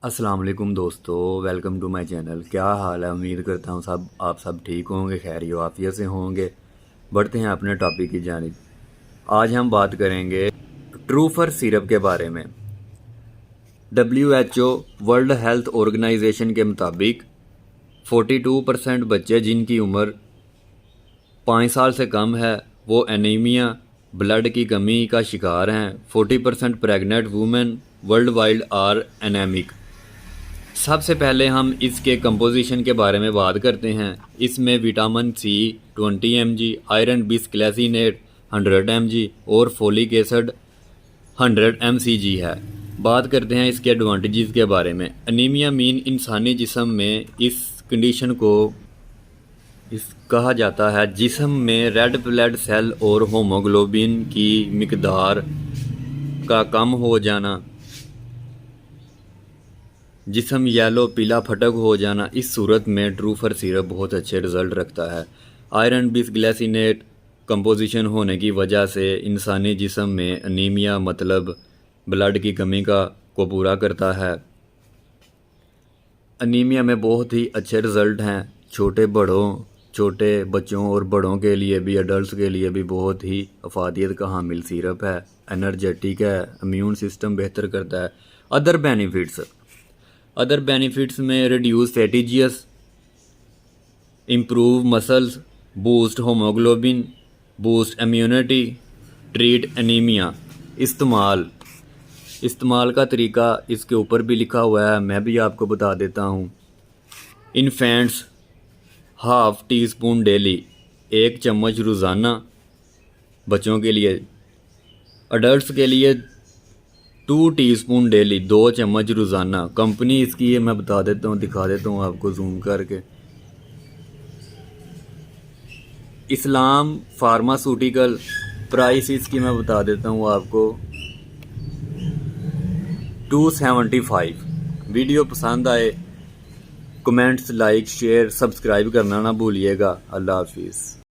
अस्सलाम वालेकुम दोस्तों, वेलकम टू माय चैनल। क्या हाल है? उम्मीद करता हूँ आप सब ठीक होंगे, खैरियो आफियत से होंगे। बढ़ते हैं अपने टॉपिक की जानिब। आज हम बात करेंगे ट्रूफर सिरप के बारे में। WHO वर्ल्ड हेल्थ ऑर्गेनाइजेशन के मुताबिक 42% बच्चे जिनकी उम्र 5 साल से कम है वो एनीमिया ब्लड की कमी का शिकार हैं। 40% pregnant women world wide are anaemic. सबसे पहले हम इसके कंपोजिशन के बारे में बात करते हैं। इसमें vitamin C 20 mg, iron bisglycinate 100 mg और फोलिक एसिड 100 mcg है। बात करते हैं इसके एडवांटेजेस के बारे में। एनीमिया मीन इंसानी जिस्म में इस कंडीशन को कहा जाता है जिस्म में रेड ब्लड सेल और होमोग्लोबिन की मिकदार का कम हो जाना, जिस्म येलो पीला फटक हो जाना। इस सूरत में ट्रूफर सिरप बहुत अच्छे रिज़ल्ट रखता है। आयरन बिस्ग्लिसिनेट कंपोजिशन होने की वजह से इंसानी जिस्म में एनीमिया मतलब ब्लड की कमी को पूरा करता है। एनीमिया में बहुत ही अच्छे रिज़ल्ट हैं। छोटे बच्चों और बड़ों के लिए भी, अडल्ट के लिए भी बहुत ही अफादियत का हामिल सिरप है। एनर्जेटिक है, इम्यून सिस्टम बेहतर करता है। अदर बेनिफिट्स में reduce fatigues, improve muscles, boost haemoglobin, boost immunity, treat anaemia. इस्तेमाल का तरीका इसके ऊपर भी लिखा हुआ है, मैं भी आपको बता देता हूँ। Infants half tea spoon daily, 1 चम्मच रोज़ाना बच्चों के लिए। अडल्ट्स के लिए 2 टीस्पून डेली, 2 चम्मच रोज़ाना। कंपनी इसकी है, मैं बता देता हूँ, दिखा देता हूँ आपको जूम करके। इस्लाम फार्मास्यूटिकल। प्राइस इसकी मैं बता देता हूँ आपको, 275। वीडियो पसंद आए कमेंट्स, लाइक, शेयर, सब्सक्राइब करना ना भूलिएगा। अल्लाह हाफिज़।